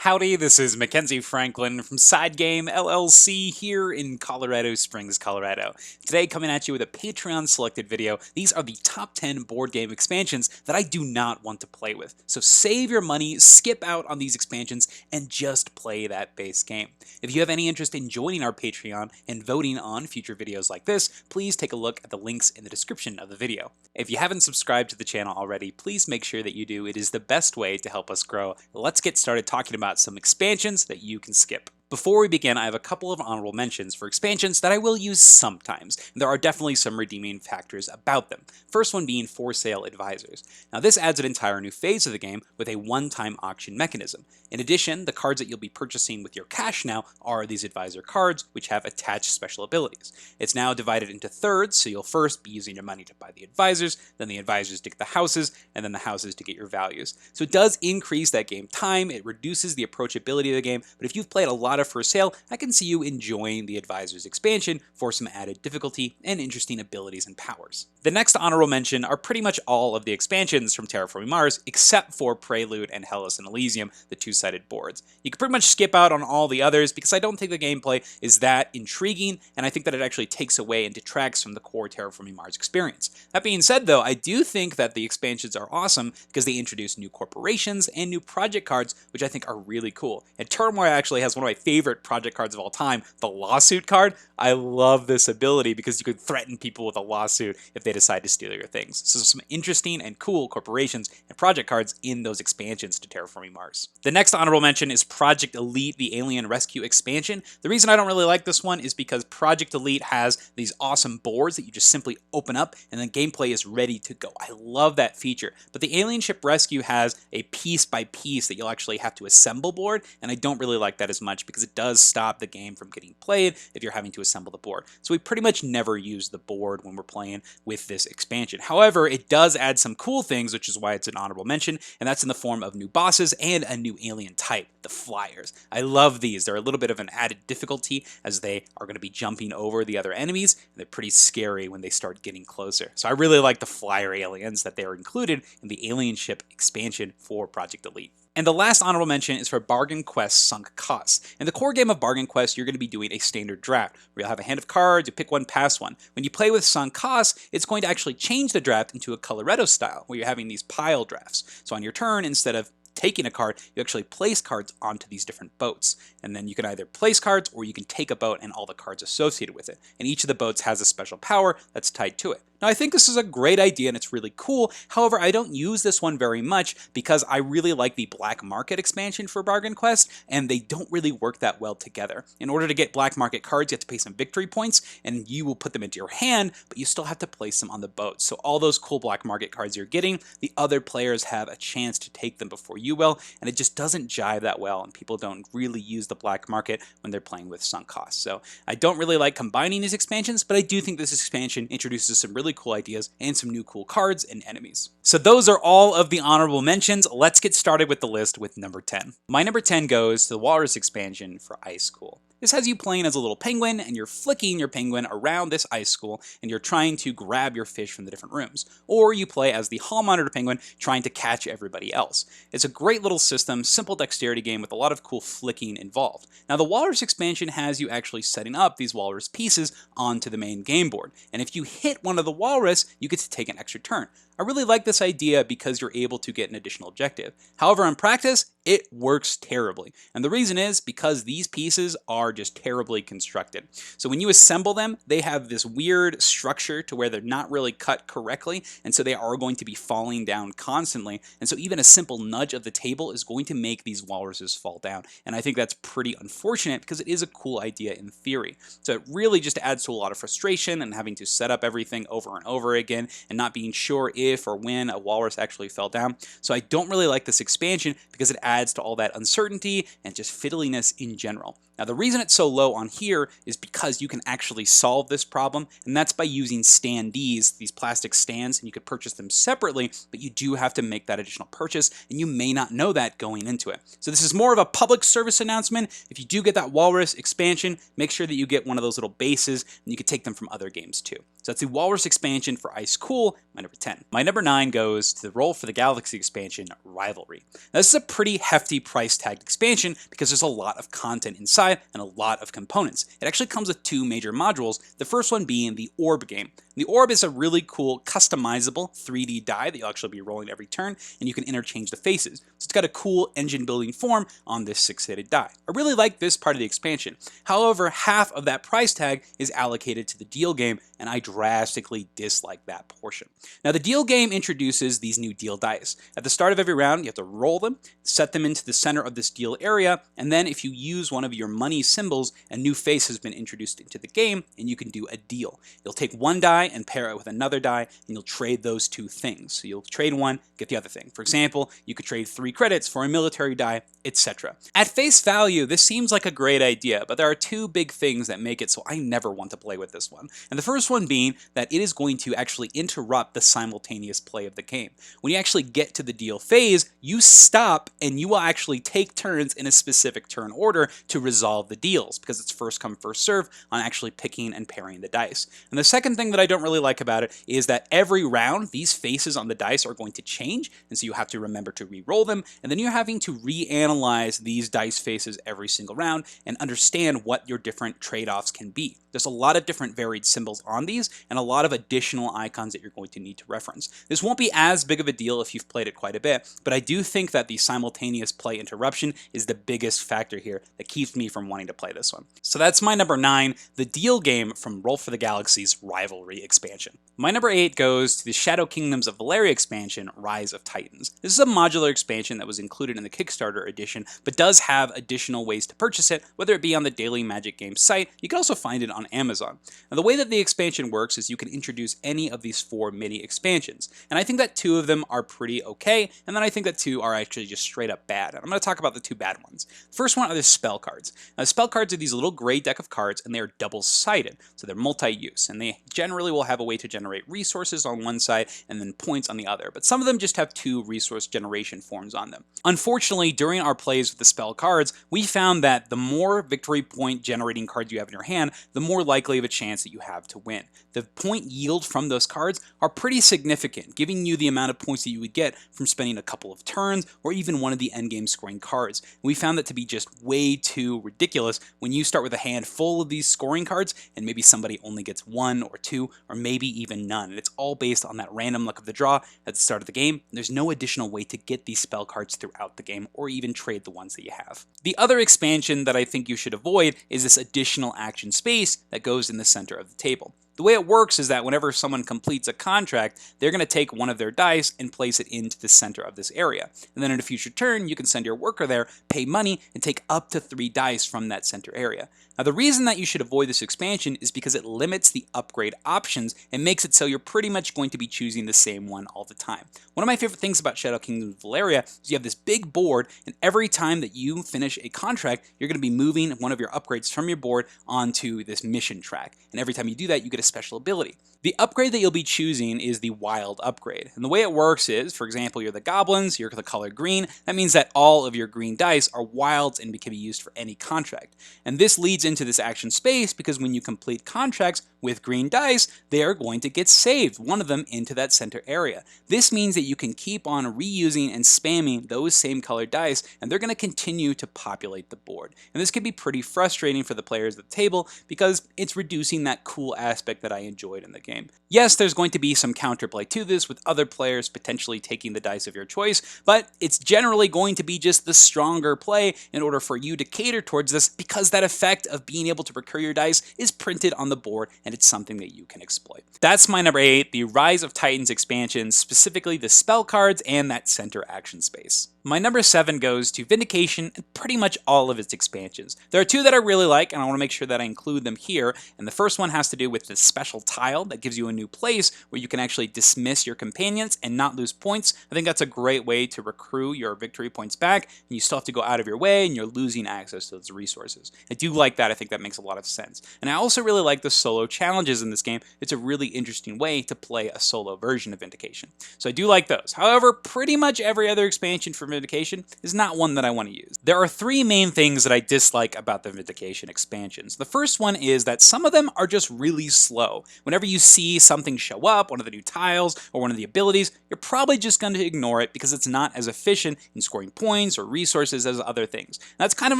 Howdy, this is Mackenzie Franklin from SideGame LLC here in Colorado Springs, Colorado. Today coming at you with a Patreon selected video. These are the top 10 board game expansions that I do not want to play with. So save your money, skip out on these expansions, and just play that base game. If you have any interest in joining our Patreon and voting on future videos like this, please take a look at the links in the description of the video. If you haven't subscribed to the channel already, please make sure that you do. It is the best way to help us grow. Let's get started talking about some expansions that you can skip. Before we begin, I have a couple of honorable mentions for expansions that I will use sometimes, and there are definitely some redeeming factors about them. First one being for sale advisors. Now this adds an entire new phase of the game with a one-time auction mechanism. In addition, the cards that you'll be purchasing with your cash now are these advisor cards, which have attached special abilities. It's now divided into thirds, so you'll first be using your money to buy the advisors, then the advisors to get the houses, and then the houses to get your values. So it does increase that game time, it reduces the approachability of the game, but if you've played a lot of for sale, I can see you enjoying the Advisors expansion for some added difficulty and interesting abilities and powers. The next honorable mention are pretty much all of the expansions from Terraforming Mars, except for Prelude and Hellas and Elysium, the two-sided boards. You can pretty much skip out on all the others because I don't think the gameplay is that intriguing, and I think that it actually takes away and detracts from the core Terraforming Mars experience. That being said though, I do think that the expansions are awesome because they introduce new corporations and new project cards, which I think are really cool. And Turmoil actually has one of my favorite project cards of all time, the lawsuit card. I love this ability because you could threaten people with a lawsuit if they decide to steal your things. So some interesting and cool corporations and project cards in those expansions to Terraforming Mars. The next honorable mention is Project Elite, the Alien Rescue expansion. The reason I don't really like this one is because Project Elite has these awesome boards that you just simply open up and then gameplay is ready to go. I love that feature, but the Alien Ship Rescue has a piece by piece that you'll actually have to assemble board, and I don't really like that as much because it does stop the game from getting played if you're having to assemble the board. So we pretty much never use the board when we're playing with this expansion. However, it does add some cool things, which is why it's an honorable mention, and that's in the form of new bosses and a new alien type, the Flyers. I love these. They're a little bit of an added difficulty as they are going to be jumping over the other enemies, and they're pretty scary when they start getting closer. So I really like the Flyer aliens that they are included in the Alien Ship expansion for Project Elite. And the last honorable mention is for Bargain Quest Sunk Costs. In the core game of Bargain Quest, you're going to be doing a standard draft, where you'll have a hand of cards, you pick one, pass one. When you play with Sunk Costs, it's going to actually change the draft into a Colorado style, where you're having these pile drafts. So on your turn, instead of taking a card, you actually place cards onto these different boats. And then you can either place cards or you can take a boat and all the cards associated with it. And each of the boats has a special power that's tied to it. Now I think this is a great idea and it's really cool. However, I don't use this one very much because I really like the Black Market expansion for Bargain Quest and they don't really work that well together. In order to get Black Market cards, you have to pay some victory points and you will put them into your hand, but you still have to place them on the boat. So all those cool Black Market cards you're getting, the other players have a chance to take them before you will, and it just doesn't jive that well and people don't really use the Black Market when they're playing with Sunk Costs. So I don't really like combining these expansions, but I do think this expansion introduces some really cool ideas and some new cool cards and enemies. So those are all of the honorable mentions. Let's get started with the list with number 10. My number 10 goes to the Walrus expansion for Ice School. This has you playing as a little penguin and you're flicking your penguin around this ice school and you're trying to grab your fish from the different rooms. Or you play as the hall monitor penguin trying to catch everybody else. It's a great little system, simple dexterity game with a lot of cool flicking involved. Now the Walrus expansion has you actually setting up these walrus pieces onto the main game board. And if you hit one of the walrus, you get to take an extra turn. I really like this idea because you're able to get an additional objective. However, in practice, it works terribly. And the reason is because these pieces are just terribly constructed. So when you assemble them, they have this weird structure to where they're not really cut correctly, and so they are going to be falling down constantly. And so even a simple nudge of the table is going to make these walruses fall down. And I think that's pretty unfortunate because it is a cool idea in theory. So it really just adds to a lot of frustration and having to set up everything over and over again and not being sure if or when a walrus actually fell down. So I don't really like this expansion because it adds to all that uncertainty and just fiddliness in general. Now the reason it's so low on here is because you can actually solve this problem, and that's by using standees, these plastic stands, and you could purchase them separately, but you do have to make that additional purchase, and you may not know that going into it. So this is more of a public service announcement. If you do get that Walrus expansion, make sure that you get one of those little bases, and you can take them from other games too. So that's the Walrus expansion for Ice Cool, my number 10. My number 9 goes to the Roll for the Galaxy expansion, Rivalry. Now, this is a pretty hefty price tagged expansion because there's a lot of content inside and a lot of components. It actually comes with 2 major modules, the first one being the Orb game. The Orb is a really cool, customizable 3D die that you'll actually be rolling every turn, and you can interchange the faces. So it's got a cool engine-building form on this 6-sided die. I really like this part of the expansion. However, half of that price tag is allocated to the deal game, and I drastically dislike that portion. Now, the deal game introduces these new deal dice. At the start of every round, you have to roll them, set them into the center of this deal area, and then if you use one of your money symbols, a new face has been introduced into the game, and you can do a deal. You'll take one die and pair it with another die, and you'll trade those 2 things. So you'll trade one, get the other thing. For example, you could trade 3 credits for a military die, etc. At face value, this seems like a great idea, but there are 2 big things that make it so I never want to play with this one. And the first one being that it is going to actually interrupt the simultaneous play of the game. When you actually get to the deal phase, you stop and you will actually take turns in a specific turn order to resolve the deals, because it's first come, first serve on actually picking and pairing the dice. And the second thing that I don't really like about it is that every round, these faces on the dice are going to change, and so you have to remember to re-roll them, and then you're having to reanalyze these dice faces every single round and understand what your different trade-offs can be. There's a lot of different varied symbols on these, and a lot of additional icons that you're going to need to reference. This won't be as big of a deal if you've played it quite a bit, but I do think that the simultaneous play interruption is the biggest factor here that keeps me from wanting to play this one. So that's my number 9, the deal game from Roll for the Galaxy's Rivalry expansion. My number 8 goes to the Shadow Kingdoms of Valeria expansion, Rise of Titans. This is a modular expansion that was included in the Kickstarter edition, but does have additional ways to purchase it, whether it be on the Daily Magic Games site. You can also find it on Amazon. Now, the way that the expansion works is you can introduce any of these 4 mini expansions, and I think that 2 of them are pretty okay, and then I think that 2 are actually just straight up bad. And I'm going to talk about the 2 bad ones. The first one are the spell cards. Now, the spell cards are these little gray deck of cards, and they are double-sided, so they're multi-use, and they generally will have a way to generate resources on one side and then points on the other, but some of them just have 2 resource generation forms on them. Unfortunately, during our plays with the spell cards, we found that the more victory point generating cards you have in your hand, the more likely of a chance that you have to win. The point yield from those cards are pretty significant, giving you the amount of points that you would get from spending a couple of turns or even one of the endgame scoring cards. We found that to be just way too ridiculous when you start with a hand full of these scoring cards and maybe somebody only gets 1 or 2 or maybe even none. And it's all based on that random luck of the draw at the start of the game. There's no additional way to get these spell cards throughout the game or even trade the ones that you have. The other expansion that I think you should avoid is this additional action space that goes in the center of the table. The way it works is that whenever someone completes a contract, they're going to take one of their dice and place it into the center of this area. And then in a future turn, you can send your worker there, pay money, and take up to 3 dice from that center area. Now, the reason that you should avoid this expansion is because it limits the upgrade options and makes it so you're pretty much going to be choosing the same one all the time. One of my favorite things about Shadow Kingdoms of Valeria is you have this big board, and every time that you finish a contract, you're going to be moving one of your upgrades from your board onto this mission track. And every time you do that, you get a special ability. The upgrade that you'll be choosing is the Wild upgrade. And the way it works is, for example, you're the goblins, you're the color green. That means that all of your green dice are wilds and can be used for any contract. And this leads into this action space because when you complete contracts with green dice, they are going to get saved, one of them into that center area. This means that you can keep on reusing and spamming those same colored dice, and they're going to continue to populate the board. And this can be pretty frustrating for the players at the table because it's reducing that cool aspect that I enjoyed in the game. Yes, there's going to be some counterplay to this with other players potentially taking the dice of your choice, but it's generally going to be just the stronger play in order for you to cater towards this because that effect of being able to recur your dice is printed on the board and it's something that you can exploit. That's my number 8, the Rise of Titans expansion, specifically the spell cards and that center action space. My number 7 goes to Vindication and pretty much all of its expansions. There are 2 that I really like, and I want to make sure that I include them here. And the first one has to do with this special tile that gives you a new place where you can actually dismiss your companions and not lose points. I think that's a great way to recruit your victory points back, and you still have to go out of your way, and you're losing access to those resources. I do like that. I think that makes a lot of sense. And I also really like the solo challenges in this game. It's a really interesting way to play a solo version of Vindication. So I do like those. However, pretty much every other expansion for Vindication is not one that I want to use. There are three main things that I dislike about the Vindication expansions. The first one is that some of them are just really slow. Whenever you see something show up, one of the new tiles or one of the abilities, you're probably just going to ignore it because it's not as efficient in scoring points or resources as other things. That's kind of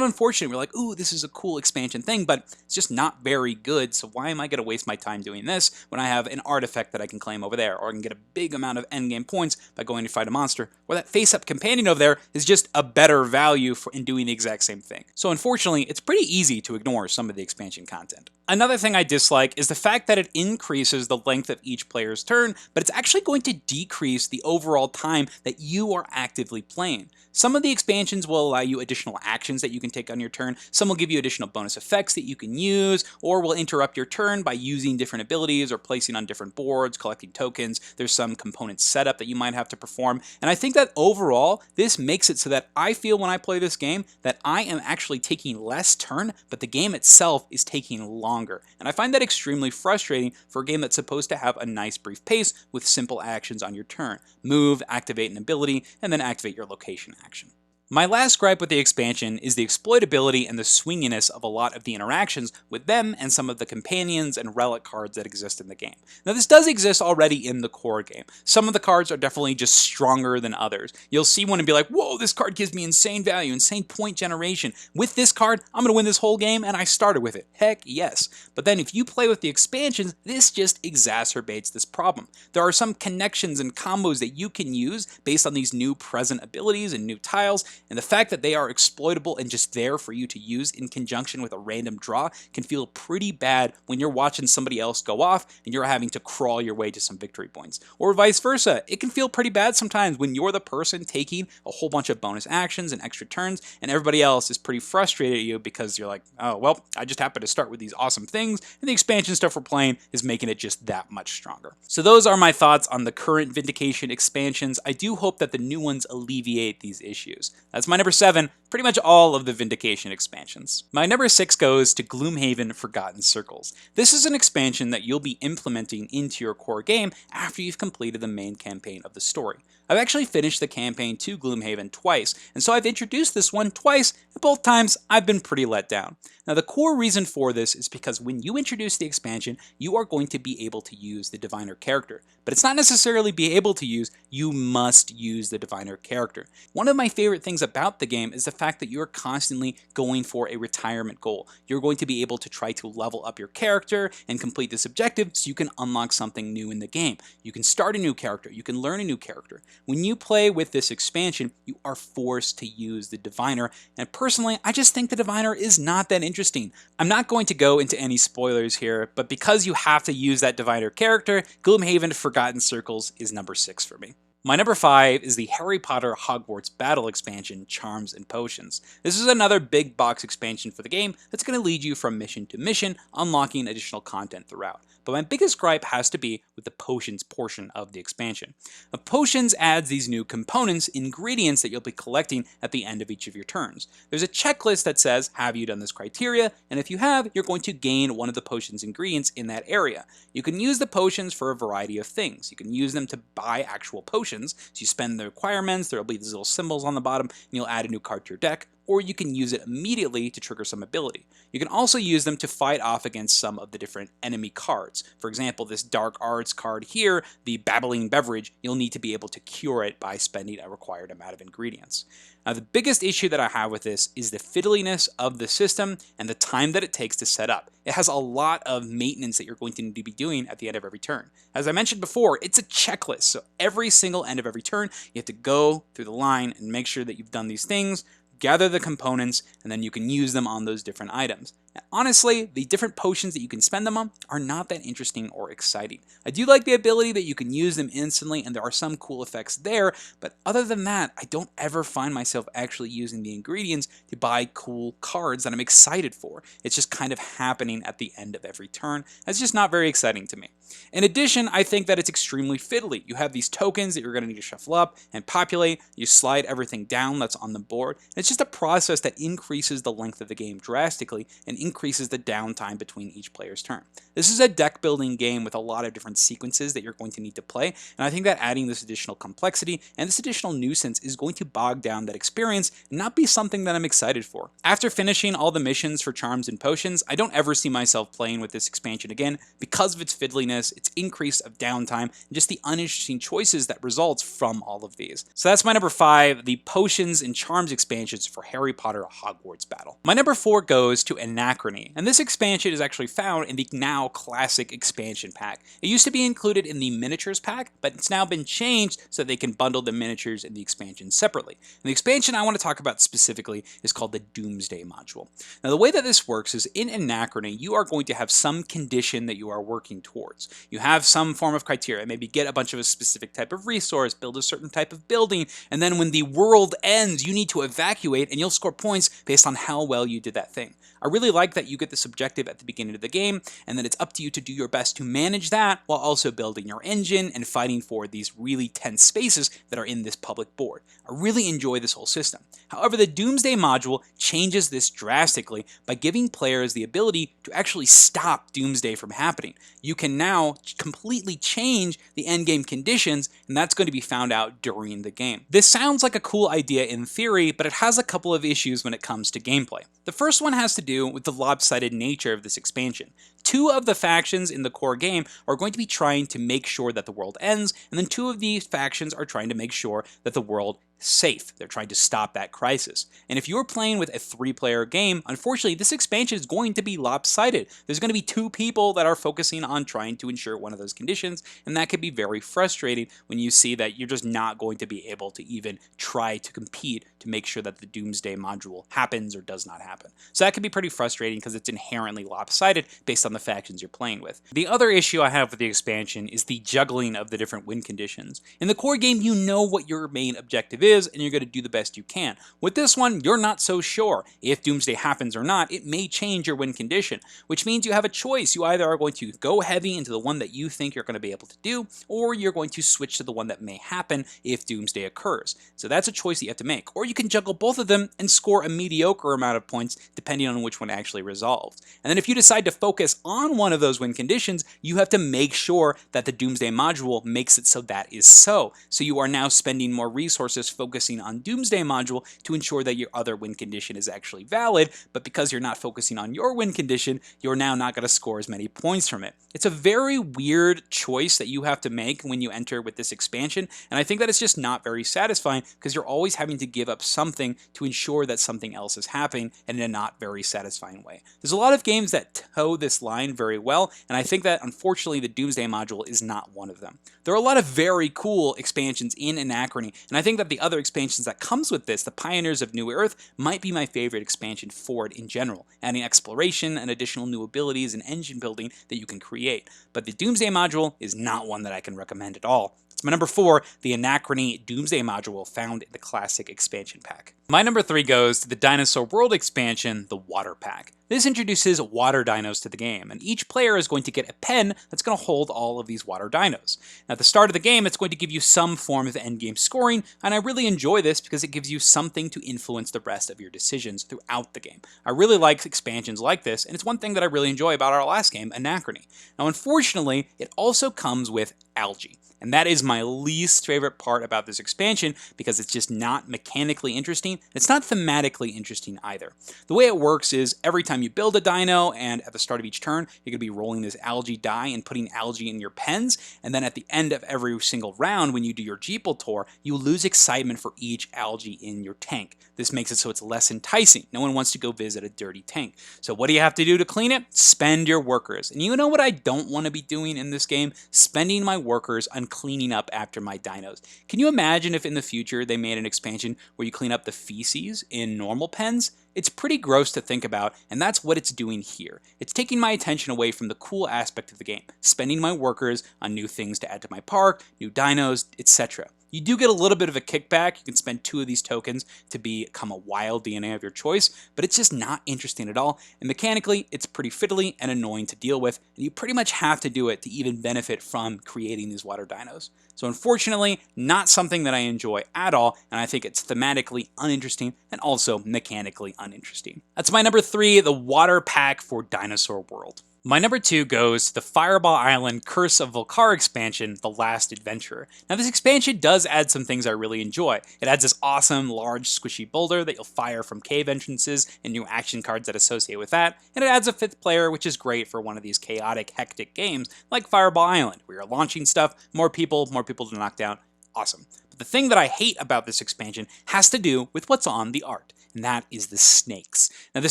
unfortunate. We're like, ooh, this is a cool expansion thing, but it's just not very good, so why am I going to waste my time doing this when I have an artifact that I can claim over there, or I can get a big amount of endgame points by going to fight a monster, or that face-up companion over there is just a better value in doing the exact same thing. So unfortunately, it's pretty easy to ignore some of the expansion content. Another thing I dislike is the fact that it increases the length of each player's turn, but it's actually going to decrease the overall time that you are actively playing. Some of the expansions will allow you additional actions that you can take on your turn, some will give you additional bonus effects that you can use, or will interrupt your turn by using different abilities or placing on different boards, collecting tokens. There's some component setup that you might have to perform, and I think that overall, this makes it so that I feel when I play this game that I am actually taking less turn, but the game itself is taking longer. And I find that extremely frustrating for a game that's supposed to have a nice brief pace with simple actions on your turn. Move, activate an ability, and then activate your location action. My last gripe with the expansion is the exploitability and the swinginess of a lot of the interactions with them and some of the companions and relic cards that exist in the game. Now this does exist already in the core game. Some of the cards are definitely just stronger than others. You'll see one and be like, whoa, this card gives me insane value, insane point generation. With this card, I'm going to win this whole game, and I started with it. Heck yes. But then if you play with the expansions, this just exacerbates this problem. There are some connections and combos that you can use based on these new present abilities and new tiles, and the fact that they are exploitable and just there for you to use in conjunction with a random draw can feel pretty bad when you're watching somebody else go off and you're having to crawl your way to some victory points. Or vice versa, it can feel pretty bad sometimes when you're the person taking a whole bunch of bonus actions and extra turns and everybody else is pretty frustrated at you because you're like, oh, well, I just happen to start with these awesome things and the expansion stuff we're playing is making it just that much stronger. So those are my thoughts on the current Vindication expansions. I do hope that the new ones alleviate these issues. That's my number 7, pretty much all of the Vindication expansions. My number 6 goes to Gloomhaven Forgotten Circles. This is an expansion that you'll be implementing into your core game after you've completed the main campaign of the story. I've actually finished the campaign to Gloomhaven twice, and so I've introduced this one twice, and both times I've been pretty let down. Now the core reason for this is because when you introduce the expansion, you are going to be able to use the Diviner character. But it's not necessarily be able to use, you must use the Diviner character. One of my favorite things about the game is the fact that you're constantly going for a retirement goal. You're going to be able to try to level up your character and complete this objective so you can unlock something new in the game. You can start a new character, you can learn a new character. When you play with this expansion, you are forced to use the Diviner, and personally, I just think the Diviner is not that interesting. I'm not going to go into any spoilers here, but because you have to use that Diviner character, Gloomhaven Forgotten Circles is number 6 for me. My number 5 is the Harry Potter Hogwarts Battle expansion, Charms and Potions. This is another big box expansion for the game that's going to lead you from mission to mission, unlocking additional content throughout. But my biggest gripe has to be with the potions portion of the expansion. The potions adds these new components, ingredients that you'll be collecting at the end of each of your turns. There's a checklist that says, have you done this criteria? And if you have, you're going to gain one of the potions ingredients in that area. You can use the potions for a variety of things. You can use them to buy actual potions. So you spend the requirements, there'll be these little symbols on the bottom, and you'll add a new card to your deck. Or you can use it immediately to trigger some ability. You can also use them to fight off against some of the different enemy cards. For example, this Dark Arts card here, the Babbling Beverage, you'll need to be able to cure it by spending a required amount of ingredients. Now, the biggest issue that I have with this is the fiddliness of the system and the time that it takes to set up. It has a lot of maintenance that you're going to need to be doing at the end of every turn. As I mentioned before, it's a checklist, so every single end of every turn, you have to go through the line and make sure that you've done these things, gather the components, and then you can use them on those different items. And honestly, the different potions that you can spend them on are not that interesting or exciting. I do like the ability that you can use them instantly, and there are some cool effects there, but other than that, I don't ever find myself actually using the ingredients to buy cool cards that I'm excited for. It's just kind of happening at the end of every turn. That's just not very exciting to me. In addition, I think that it's extremely fiddly. You have these tokens that you're going to need to shuffle up and populate. You slide everything down that's on the board. And it's just a process that increases the length of the game drastically and increases the downtime between each player's turn. This is a deck building game with a lot of different sequences that you're going to need to play, and I think that adding this additional complexity and this additional nuisance is going to bog down that experience and not be something that I'm excited for. After finishing all the missions for charms and potions, I don't ever see myself playing with this expansion again because of its fiddliness, its increase of downtime, and just the uninteresting choices that results from all of these. So that's my number 5, the Potions and Charms expansions for Harry Potter Hogwarts Battle. My number 4 goes to Anachrony, and this expansion is actually found in the now classic expansion pack. It used to be included in the miniatures pack, but it's now been changed so they can bundle the miniatures and the expansions separately. And the expansion I want to talk about specifically is called the Doomsday module. Now the way that this works is in Anachrony, you are going to have some condition that you are working towards. You have some form of criteria, maybe get a bunch of a specific type of resource, build a certain type of building, and then when the world ends, you need to evacuate and you'll score points based on how well you did that thing. I really like that you get this objective at the beginning of the game, and then it's up to you to do your best to manage that while also building your engine and fighting for these really tense spaces that are in this public board. I really enjoy this whole system. However, the Doomsday module changes this drastically by giving players the ability to actually stop Doomsday from happening. You can now completely change the endgame conditions, and that's going to be found out during the game. This sounds like a cool idea in theory, but it has a couple of issues when it comes to gameplay. The first one has to do with the lopsided nature of this expansion. 2 of the factions in the core game are going to be trying to make sure that the world ends, and then 2 of these factions are trying to make sure that the world safe. They're trying to stop that crisis. And if you're playing with a 3-player game, unfortunately, this expansion is going to be lopsided. There's going to be 2 people that are focusing on trying to ensure one of those conditions, and that could be very frustrating when you see that you're just not going to be able to even try to compete to make sure that the Doomsday module happens or does not happen. So that can be pretty frustrating because it's inherently lopsided based on the factions you're playing with. The other issue I have with the expansion is the juggling of the different win conditions. In the core game, you know what your main objective is, and you're going to do the best you can. With this one, you're not so sure. If Doomsday happens or not, it may change your win condition, which means you have a choice. You either are going to go heavy into the one that you think you're going to be able to do, or you're going to switch to the one that may happen if Doomsday occurs. So that's a choice that you have to make. Or you can juggle both of them and score a mediocre amount of points depending on which one actually resolves. And then if you decide to focus on one of those win conditions, you have to make sure that the Doomsday module makes it so that is so. So you are now spending more resources focusing on Doomsday module to ensure that your other win condition is actually valid, but because you're not focusing on your win condition, you're now not going to score as many points from it. It's a very weird choice that you have to make when you enter with this expansion, and I think that it's just not very satisfying because you're always having to give up something to ensure that something else is happening in a not very satisfying way. There's a lot of games that toe this line very well, and I think that unfortunately the Doomsday module is not one of them. There are a lot of very cool expansions in Anachrony, and I think that the other expansions that comes with this, the Pioneers of New Earth, might be my favorite expansion for it in general, adding exploration and additional new abilities and engine building that you can create. But the Doomsday module is not one that I can recommend at all. It's my number 4, the Anachrony Doomsday module found in the classic expansion pack. My number 3 goes to the Dinosaur World expansion, the Water Pack. This introduces water dinos to the game, and each player is going to get a pen that's going to hold all of these water dinos. Now, at the start of the game, it's going to give you some form of endgame scoring, and I really enjoy this because it gives you something to influence the rest of your decisions throughout the game. I really like expansions like this, and it's one thing that I really enjoy about our last game, Anachrony. Now, unfortunately, it also comes with algae. And that is my least favorite part about this expansion because it's just not mechanically interesting. It's not thematically interesting either. The way it works is every time you build a dino and at the start of each turn, you're going to be rolling this algae die and putting algae in your pens. And then at the end of every single round, when you do your Jeeple tour, you lose excitement for each algae in your tank. This makes it so it's less enticing. No one wants to go visit a dirty tank. So what do you have to do to clean it? Spend your workers. And you know what I don't want to be doing in this game? Spending my workers on cleaning up after my dinos. Can you imagine if in the future they made an expansion where you clean up the feces in normal pens? It's pretty gross to think about, and that's what it's doing here. It's taking my attention away from the cool aspect of the game, spending my workers on new things to add to my park, new dinos, etc. You do get a little bit of a kickback. You can spend 2 of these tokens to become a wild DNA of your choice, but it's just not interesting at all. And mechanically, it's pretty fiddly and annoying to deal with, and you pretty much have to do it to even benefit from creating these water dinos. So unfortunately, not something that I enjoy at all, and I think it's thematically uninteresting and also mechanically uninteresting. That's my number 3, the water pack for Dinosaur World. My number 2 goes to the Fireball Island Curse of Volcar expansion, The Last Adventurer. Now this expansion does add some things I really enjoy. It adds this awesome, large, squishy boulder that you'll fire from cave entrances and new action cards that associate with that, and it adds a 5th player, which is great for one of these chaotic, hectic games like Fireball Island, where you're launching stuff, more people to knock down. Awesome. But the thing that I hate about this expansion has to do with what's on the art, and that is the snakes. Now the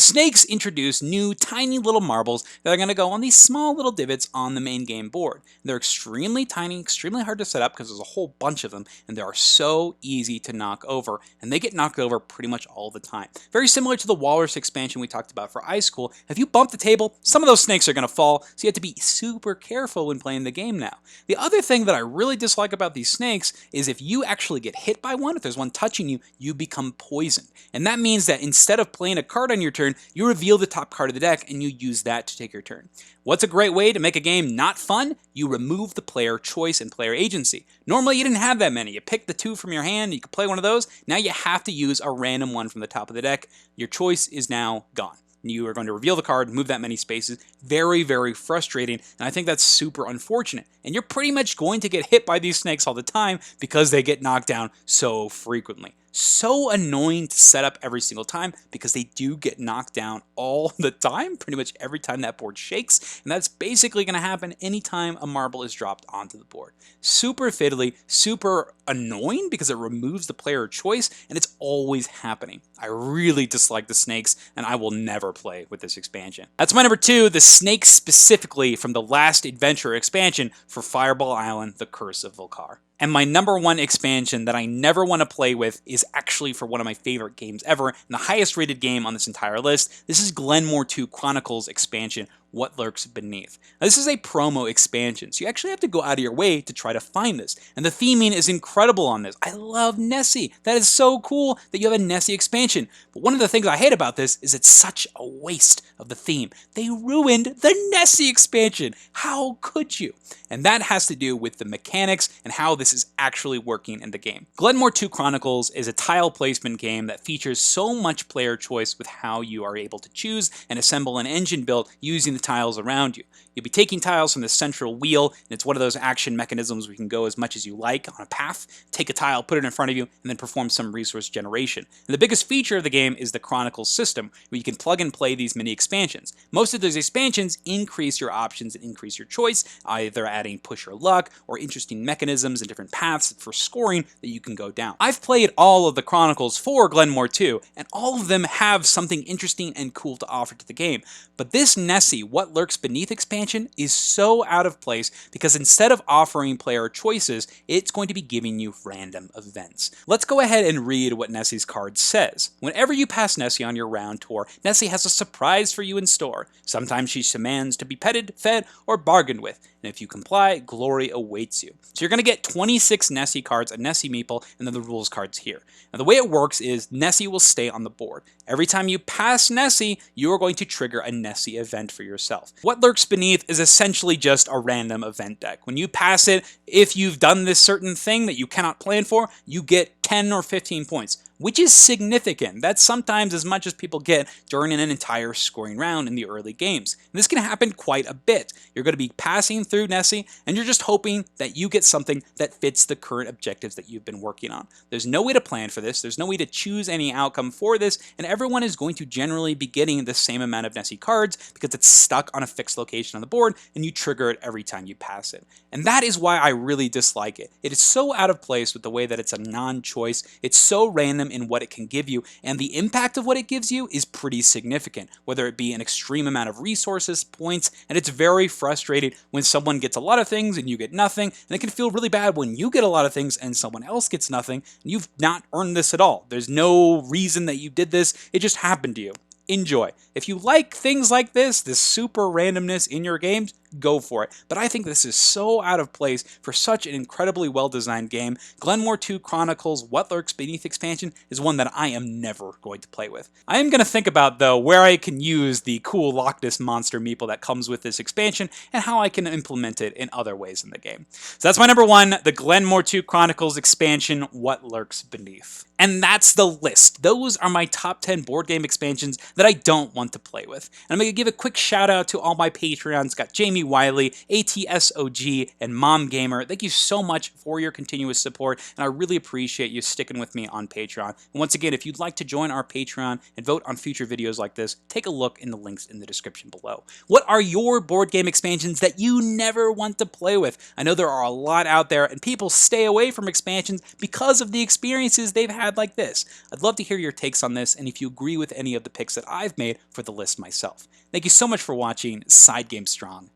snakes introduce new tiny little marbles that are going to go on these small little divots on the main game board. They're extremely tiny, extremely hard to set up because there's a whole bunch of them, and they are so easy to knock over, and they get knocked over pretty much all the time. Very similar to the Walrus expansion we talked about for ice school. If you bump the table, some of those snakes are going to fall, so you have to be super careful when playing the game now. The other thing that I really dislike about these snakes is if you actually get hit by one, if there's one touching you, you become poisoned. And that means that instead of playing a card on your turn, you reveal the top card of the deck and you use that to take your turn. What's a great way to make a game not fun? You remove the player choice and player agency. Normally you didn't have that many. You pick the 2 from your hand, you could play one of those. Now you have to use a random one from the top of the deck. Your choice is now gone. You are going to reveal the card, move that many spaces. Very, very frustrating, and I think that's super unfortunate. And you're pretty much going to get hit by these snakes all the time because they get knocked down so frequently. So annoying to set up every single time because they do get knocked down all the time, pretty much every time that board shakes, and that's basically going to happen anytime a marble is dropped onto the board. Super fiddly, super annoying because it removes the player choice, and it's always happening. I really dislike the snakes, and I will never play with this expansion. That's my number 2, the snakes specifically from the Last Adventure expansion for Fireball Island, The Curse of Volcar. And my number 1 expansion that I never want to play with is actually for one of my favorite games ever, and the highest rated game on this entire list. This is Glenmore 2 Chronicles expansion, What Lurks Beneath. Now, this is a promo expansion, so you actually have to go out of your way to try to find this. And the theming is incredible on this. I love Nessie. That is so cool that you have a Nessie expansion. But one of the things I hate about this is it's such a waste of the theme. They ruined the Nessie expansion. How could you? And that has to do with the mechanics and how this is actually working in the game. Glenmore 2 Chronicles is a tile placement game that features so much player choice with how you are able to choose and assemble an engine build using the tiles around you. You'll be taking tiles from the central wheel, and it's one of those action mechanisms where you can go as much as you like on a path, take a tile, put it in front of you, and then perform some resource generation. And the biggest feature of the game is the Chronicles system, where you can plug and play these mini expansions. Most of those expansions increase your options and increase your choice, either adding push or luck, or interesting mechanisms and different paths for scoring that you can go down. I've played all of the Chronicles for Glenmore 2, and all of them have something interesting and cool to offer to the game. But this Nessie, What Lurks Beneath expansion is so out of place because instead of offering player choices, it's going to be giving you random events. Let's go ahead and read what Nessie's card says. Whenever you pass Nessie on your round tour, Nessie has a surprise for you in store. Sometimes she demands to be petted, fed, or bargained with, and if you comply, glory awaits you. So you're going to get 26 Nessie cards, a Nessie meeple, and then the rules cards here. Now the way it works is Nessie will stay on the board. Every time you pass Nessie, you are going to trigger a Nessie event for yourself. What Lurks Beneath is essentially just a random event deck. When you pass it, if you've done this certain thing that you cannot plan for, you get 10 or 15 points, which is significant. That's sometimes as much as people get during an entire scoring round in the early games. And this can happen quite a bit. You're going to be passing through Nessie, and you're just hoping that you get something that fits the current objectives that you've been working on. There's no way to plan for this. There's no way to choose any outcome for this, and everyone is going to generally be getting the same amount of Nessie cards because it's stuck on a fixed location on the board, and you trigger it every time you pass it. And that is why I really dislike it. It is so out of place with the way that it's a non-choice. It's so random in what it can give you, and the impact of what it gives you is pretty significant, whether it be an extreme amount of resources, points, and it's very frustrating when someone gets a lot of things and you get nothing, and it can feel really bad when you get a lot of things and someone else gets nothing, and you've not earned this at all. There's no reason that you did this, it just happened to you. Enjoy. If you like things like this super randomness in your games, go for it. But I think this is so out of place for such an incredibly well-designed game. Glenmore 2 Chronicles What Lurks Beneath expansion is one that I am never going to play with. I am going to think about, though, where I can use the cool Loch Ness Monster meeple that comes with this expansion and how I can implement it in other ways in the game. So that's my number one, the Glenmore 2 Chronicles expansion, What Lurks Beneath. And that's the list. Those are my top 10 board game expansions that I don't want to play with. And I'm going to give a quick shout out to all my Patreons. Got Jamie Wiley, ATSOG, and Mom Gamer. Thank you so much for your continuous support, and I really appreciate you sticking with me on Patreon. And once again, if you'd like to join our Patreon and vote on future videos like this, take a look in the links in the description below. What are your board game expansions that you never want to play with? I know there are a lot out there, and people stay away from expansions because of the experiences they've had like this. I'd love to hear your takes on this, and if you agree with any of the picks that I've made for the list myself. Thank you so much for watching SideGame Strong.